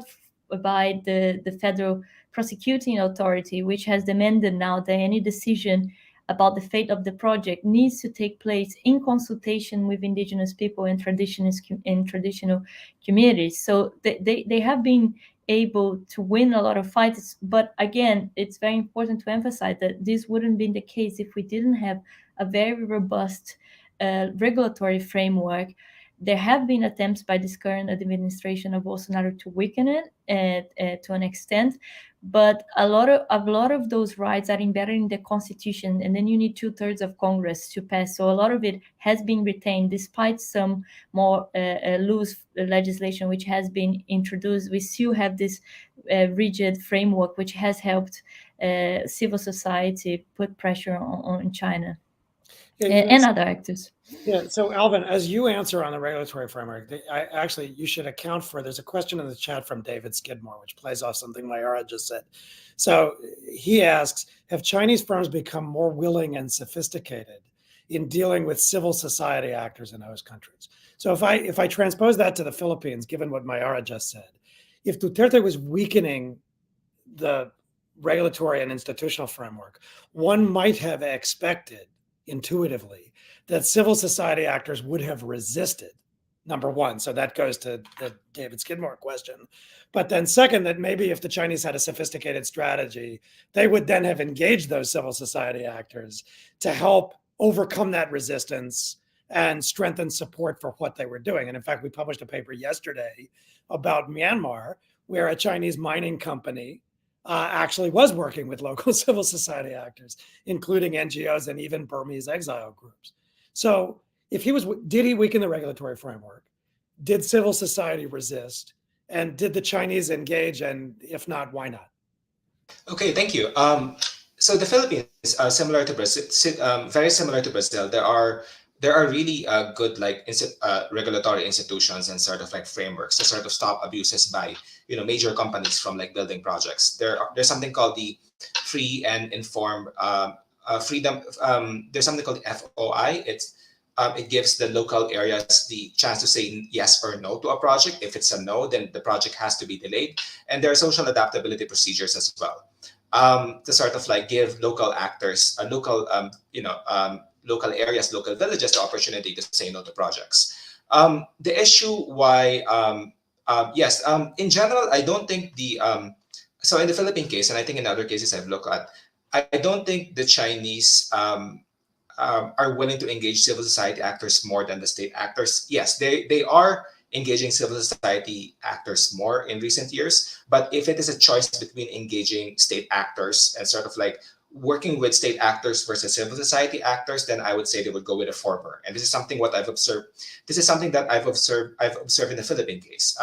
by the federal prosecuting authority, which has demanded now that any decision about the fate of the project needs to take place in consultation with indigenous people and traditional communities. So they have been able to win a lot of fights. But again, it's very important to emphasize that this wouldn't be the case if we didn't have a very robust regulatory framework. There have been attempts by this current administration of Bolsonaro to weaken it to an extent, but a lot of those rights are embedded in the Constitution, and then you need 2/3 of Congress to pass. So a lot of it has been retained, despite some more loose legislation which has been introduced. We still have this rigid framework which has helped civil society put pressure on China and other actors. Yeah. So Alvin, as you answer on the regulatory framework, you should account for, there's a question in the chat from David Skidmore, which plays off something Mayara just said. So he asks, have Chinese firms become more willing and sophisticated in dealing with civil society actors in host countries? So if I transpose that to the Philippines, given what Mayara just said, if Duterte was weakening the regulatory and institutional framework, one might have expected intuitively that civil society actors would have resisted, number one. So that goes to the David Skidmore question. But then second, that maybe if the Chinese had a sophisticated strategy, they would then have engaged those civil society actors to help overcome that resistance and strengthen support for what they were doing. And in fact, we published a paper yesterday about Myanmar, where a Chinese mining company actually was working with local civil society actors, including NGOs and even Burmese exile groups. So if did he weaken the regulatory framework? Did civil society resist? And did the Chinese engage? And if not, why not? Okay, thank you. So the Philippines, similar to Brazil, very similar to Brazil, there are really good regulatory institutions and sort of like frameworks to sort of stop abuses by major companies from like building projects. There's something called the Free and Informed Freedom. There's something called the FOI. It gives the local areas the chance to say yes or no to a project. If it's a no, then the project has to be delayed. And there are social adaptability procedures as well, to sort of like give local actors, local areas, local villages, the opportunity to say no to projects. The issue why, in general, I don't think so in the Philippine case, and I think in other cases I've looked at, I don't think the Chinese are willing to engage civil society actors more than the state actors. Yes, they are engaging civil society actors more in recent years, but if it is a choice between engaging state actors and sort of like working with state actors versus civil society actors, then I would say they would go with the former. And this is something what I've observed. This is something that I've observed in the Philippine case.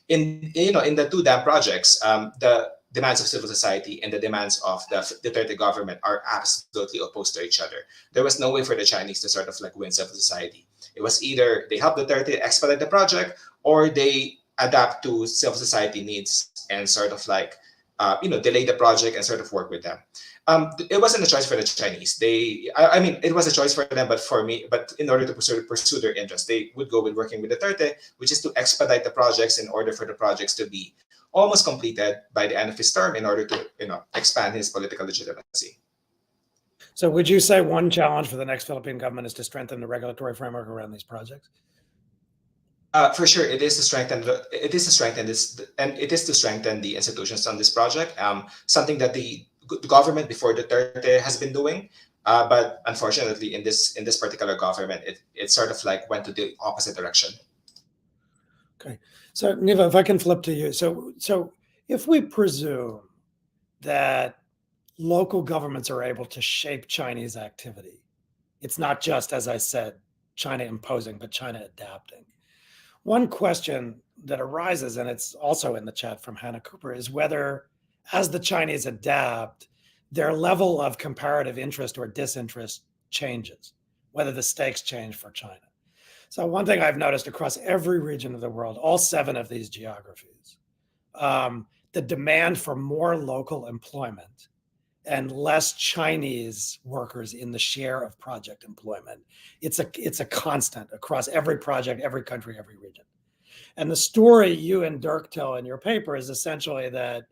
In the two dam projects, the demands of civil society and the demands of the Duterte government are absolutely opposed to each other. There was no way for the Chinese to sort of like win civil society. It was either they help Duterte expedite the project, or they adapt to civil society needs and sort of like delay the project and sort of work with them. It wasn't a choice for the Chinese. It was a choice for them, but in order to pursue their interests, they would go with working with Duterte, which is to expedite the projects in order for the projects to be almost completed by the end of his term in order to expand his political legitimacy. So would you say one challenge for the next Philippine government is to strengthen the regulatory framework around these projects? For sure, it is to strengthen this, and it is to strengthen the institutions on this project. Something that the government before Duterte has been doing, but unfortunately, in this particular government, it sort of like went to the opposite direction. Okay, so Niva, if I can flip to you, so if we presume that local governments are able to shape Chinese activity, it's not just, as I said, China imposing, but China adapting. One question that arises, and it's also in the chat from Hannah Cooper, is whether, as the Chinese adapt, their level of comparative interest or disinterest changes, whether the stakes change for China. So one thing I've noticed across every region of the world, all 7 of these geographies, the demand for more local employment and less Chinese workers in the share of project employment. It's a constant across every project, every country, every region. And the story you and Dirk tell in your paper is essentially that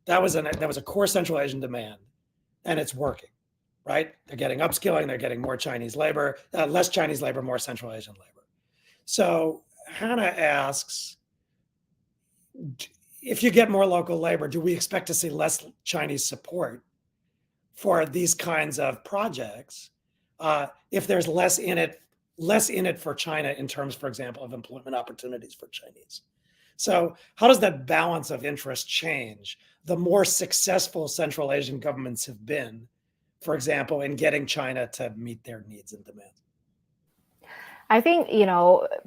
was a core Central Asian demand, and it's working, right? They're getting upskilling, they're getting more Chinese labor, less Chinese labor, more Central Asian labor. So Hannah asks, if you get more local labor, do we expect to see less Chinese support for these kinds of projects if there's less in it for China in terms, for example, of employment opportunities for Chinese? So how does that balance of interest change the more successful Central Asian governments have been, for example, in getting China to meet their needs and demands? I think,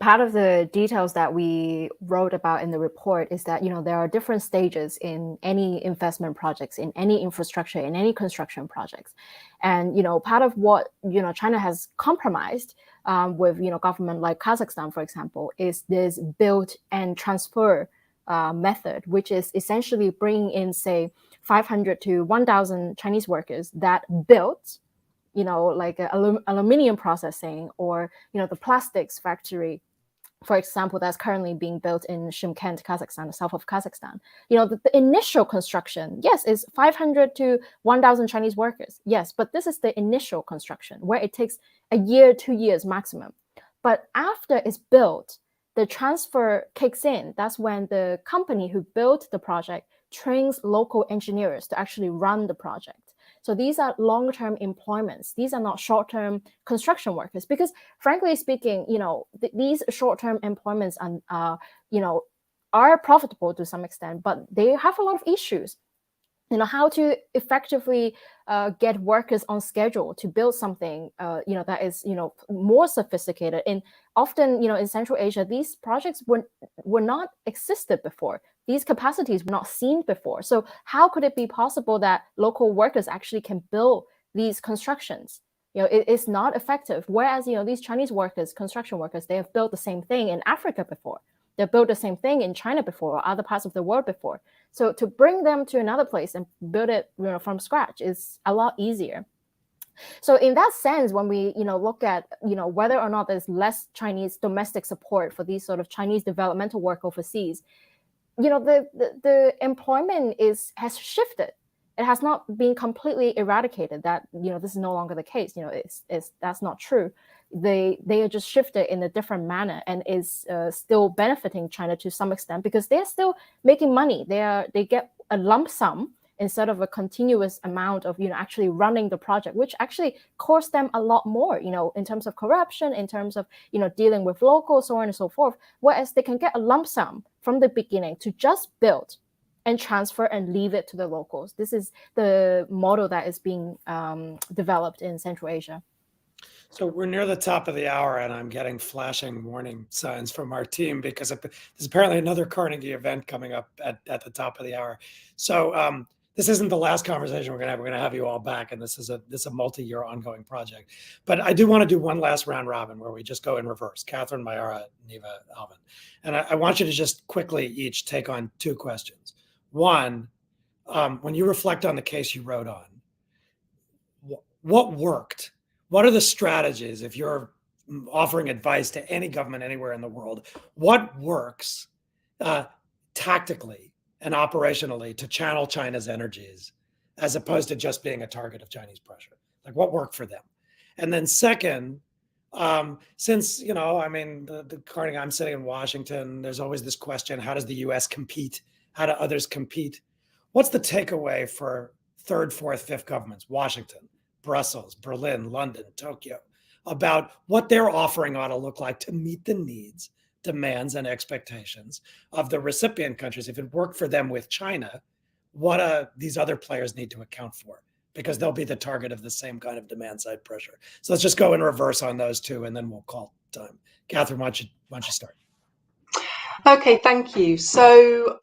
part of the details that we wrote about in the report is that, there are different stages in any investment projects, in any infrastructure, in any construction projects. And, part of what, China has compromised with, government like Kazakhstan, for example, is this build and transfer method, which is essentially bringing in, say, 500 to 1,000 Chinese workers that built like aluminium processing or, the plastics factory, for example, that's currently being built in Shymkent, Kazakhstan, the south of Kazakhstan. The initial construction, yes, is 500 to 1,000 Chinese workers. Yes, but this is the initial construction where it takes a year, 2 years maximum. But after it's built, the transfer kicks in. That's when the company who built the project trains local engineers to actually run the project. So these are long-term employments. These are not short-term construction workers, because frankly speaking, these short-term employments are profitable to some extent, but they have a lot of issues. How to effectively get workers on schedule to build something, that is, more sophisticated. And often, in Central Asia, these projects were not existed before. These capacities were not seen before. So how could it be possible that local workers actually can build these constructions? It's not effective. Whereas, these Chinese workers, construction workers, they have built the same thing in Africa before. They built the same thing in China before, or other parts of the world before. So to bring them to another place and build it, from scratch is a lot easier. So in that sense, when we, look at, whether or not there's less Chinese domestic support for these sort of Chinese developmental work overseas, the employment has shifted. It has not been completely eradicated. That this is no longer the case. That's not true. They are just shifted in a different manner, and is still benefiting China to some extent, because they're still making money. They get a lump sum instead of a continuous amount of actually running the project, which actually costs them a lot more, in terms of corruption, in terms of dealing with locals, so on and so forth. Whereas they can get a lump sum from the beginning to just build and transfer and leave it to the locals. This is the model that is being developed in Central Asia. So we're near the top of the hour, and I'm getting flashing warning signs from our team, because there's apparently another Carnegie event coming up at the top of the hour. So this isn't the last conversation we're going to have. We're going to have you all back, and this is a multi-year ongoing project. But I do want to do one last round robin where we just go in reverse. Catherine, Mayara, Neva, Alvin. And I want you to just quickly each take on 2 questions. One, when you reflect on the case you wrote on, what worked? What are the strategies, if you're offering advice to any government anywhere in the world, what works tactically and operationally to channel China's energies, as opposed to just being a target of Chinese pressure? Like, what worked for them? And then second, since, the Carnegie, I'm sitting in Washington, there's always this question, how does the US compete? How do others compete? What's the takeaway for 3rd, 4th, 5th governments, Washington, Brussels, Berlin, London, Tokyo, about what their offering ought to look like to meet the needs, demands, and expectations of the recipient countries? If it worked for them with China, what do these other players need to account for? Because they'll be the target of the same kind of demand side pressure. So let's just go in reverse on those 2, and then we'll call time. Catherine, why don't you start? Okay, thank you. So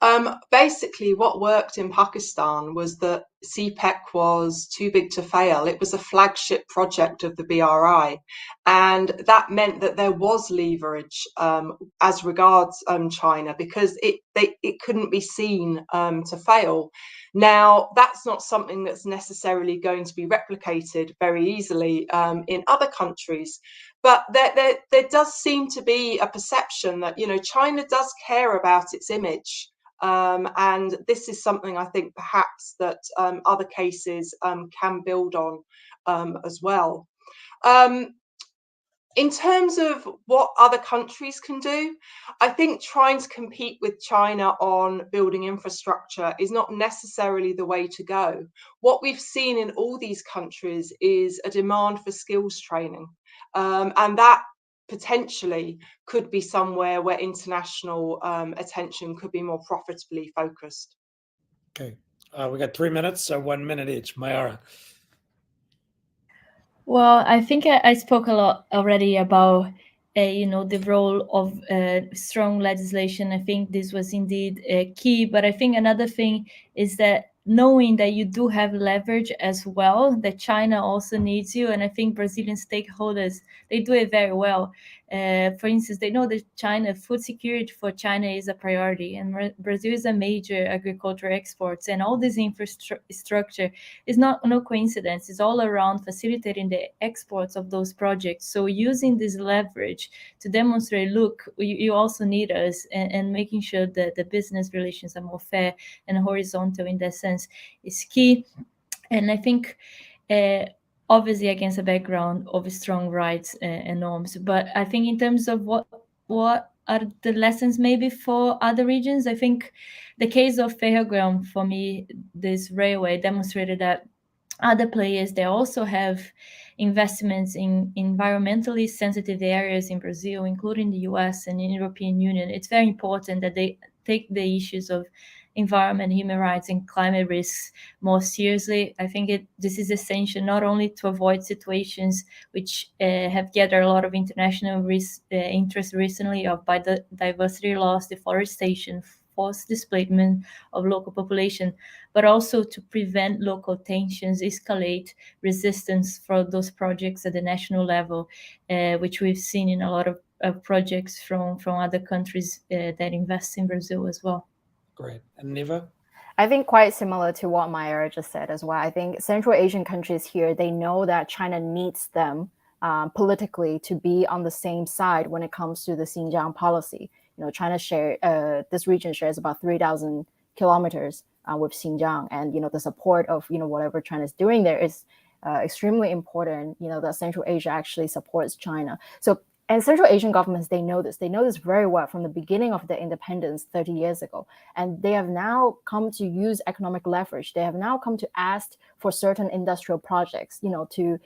basically what worked in Pakistan was that CPEC was too big to fail. It was a flagship project of the BRI, and that meant that there was leverage as regards China, because it couldn't be seen to fail. Now, that's not something that's necessarily going to be replicated very easily in other countries, but there does seem to be a perception that, you know, China does care about its image. And this is something I think perhaps that other cases can build on as well. In terms of what other countries can do, I think trying to compete with China on building infrastructure is not necessarily the way to go. What we've seen in all these countries is a demand for skills training, and that potentially could be somewhere where international attention could be more profitably focused. Okay, we got 3 minutes, so 1 minute each. Mayara. Well, I think I spoke a lot already about the role of strong legislation. I think this was indeed key, but I think another thing is that knowing that you do have leverage as well, that China also needs you, and I think Brazilian stakeholders, they do it very well. For instance, they know that food security for China is a priority, and Brazil is a major agricultural exports, and all this infrastructure is no coincidence. It's all around facilitating the exports of those projects. So using this leverage to demonstrate, look, you also need us, and making sure that the business relations are more fair and horizontal in that sense is key. And I think obviously against a background of strong rights and norms, but I think in terms of what are the lessons maybe for other regions, I think the case of Ferrogram, for me, this railway demonstrated that other players, they also have investments in environmentally sensitive areas in Brazil, including the US and the European Union. It's very important that they take the issues of environment, human rights, and climate risks more seriously. I think this is essential not only to avoid situations which have gathered a lot of international interest recently of biodiversity loss, deforestation, forced displacement of local population, but also to prevent local tensions, escalate resistance for those projects at the national level, which we've seen in a lot of projects from other countries that invest in Brazil as well. Great. And Niva? I think quite similar to what Mayara just said as well. I think Central Asian countries here, they know that China needs them politically to be on the same side when it comes to the Xinjiang policy. You know, this region shares about 3,000 kilometers with Xinjiang, and the support of whatever China is doing there is extremely important. That Central Asia actually supports China. And Central Asian governments, they know this. They know this very well from the beginning of their independence 30 years ago. And they have now come to use economic leverage. They have now come to ask for certain industrial projects, to,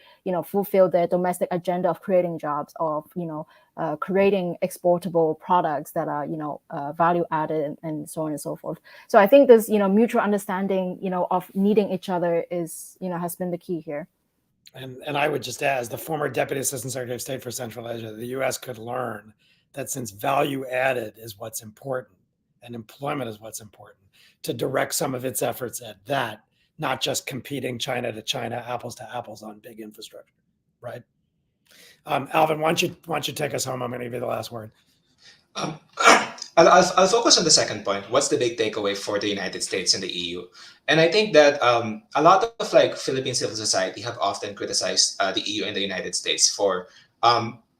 fulfill their domestic agenda of creating jobs, of, creating exportable products that are, value added and so on and so forth. So I think this, mutual understanding, of needing each other is, has been the key here. And I would just add, as the former Deputy Assistant Secretary of State for Central Asia, the U.S. could learn that since value added is what's important and employment is what's important, to direct some of its efforts at that, not just competing China to China, apples to apples on big infrastructure, right? Alvin, why don't you take us home? I'm going to give you the last word. I'll focus on the second point. What's the big takeaway for the United States and the EU? And I think that a lot of Philippine civil society have often criticized the EU and the United States for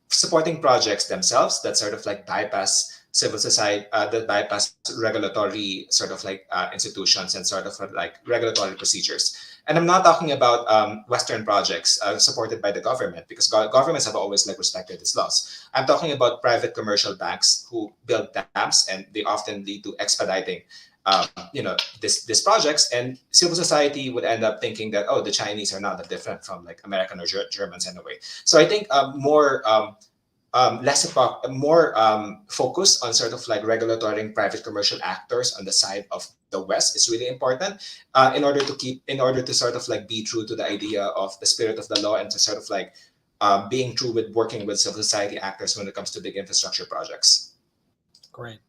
supporting projects themselves that sort of bypass civil society, that bypass regulatory institutions and sort of regulatory procedures. And I'm not talking about Western projects supported by the government, because governments have always respected these laws. I'm talking about private commercial banks who build dams, and they often lead to expediting these projects, and civil society would end up thinking that, oh, the Chinese are not that different from American or Germans in a way. So I think more focus on sort of regulatory private commercial actors on the side of the West is really important in order to sort of be true to the idea of the spirit of the law, and to sort of being true with working with civil society actors when it comes to big infrastructure projects. Great.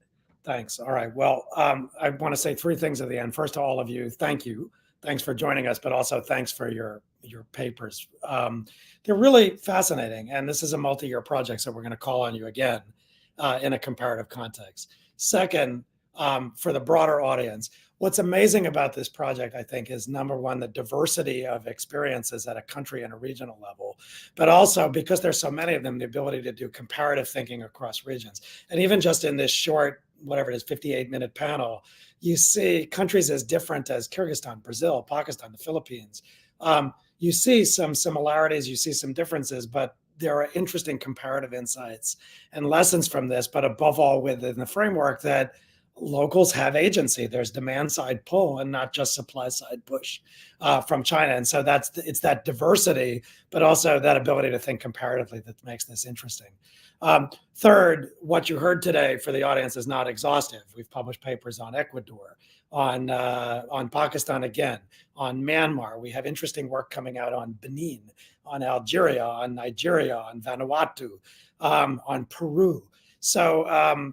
Thanks. All right. Well, I want to say three things at the end. First, to all of you, thank you. thanks for joining us, but also thanks for your papers. They're really fascinating, and this is a multi-year project, so we're going to call on you again in a comparative context. Second, for the broader audience, what's amazing about this project, I think, is number one, the diversity of experiences at a country and a regional level, but also because there's so many of them, the ability to do comparative thinking across regions. And even just in this short, whatever it is, 58-minute panel, you see countries as different as Kyrgyzstan, Brazil, Pakistan, the Philippines. You see some similarities, you see some differences, but there are interesting comparative insights and lessons from this, but above all within the framework that locals have agency. There's demand side pull and not just supply side push from China. And so it's that diversity, but also that ability to think comparatively that makes this interesting. Third, what you heard today for the audience is not exhaustive. We've published papers on Ecuador, on Pakistan again, on Myanmar. We have interesting work coming out on Benin, on Algeria, on Nigeria, on Vanuatu, on Peru. So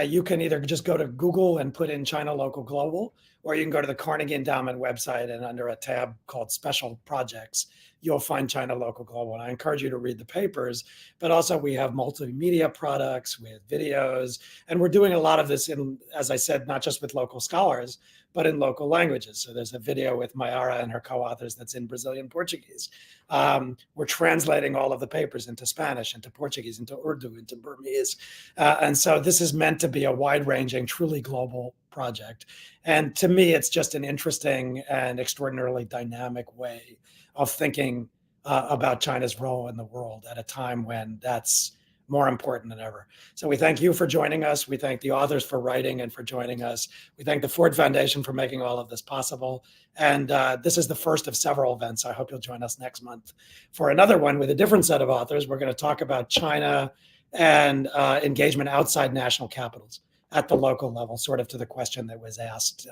you can either just go to Google and put in China Local Global, or you can go to the Carnegie Endowment website, and under a tab called Special Projects, you'll find China Local Global. And I encourage you to read the papers, but also we have multimedia products with videos, and we're doing a lot of this in, as I said, not just with local scholars, but in local languages. So there's a video with Mayara and her co-authors that's in Brazilian Portuguese. We're translating all of the papers into Spanish, into Portuguese, into Urdu, into Burmese. And so this is meant to be a wide-ranging, truly global project. And to me, it's just an interesting and extraordinarily dynamic way of thinking about China's role in the world at a time when that's more important than ever. So we thank you for joining us. We thank the authors for writing and for joining us. We thank the Ford Foundation for making all of this possible. And this is the first of several events. I hope you'll join us next month for another one with a different set of authors. We're going to talk about China and engagement outside national capitals at the local level, sort of to the question that was asked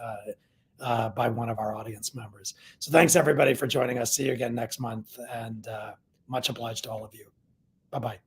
by one of our audience members. So thanks everybody for joining us. See you again next month, and much obliged to all of you. Bye-bye.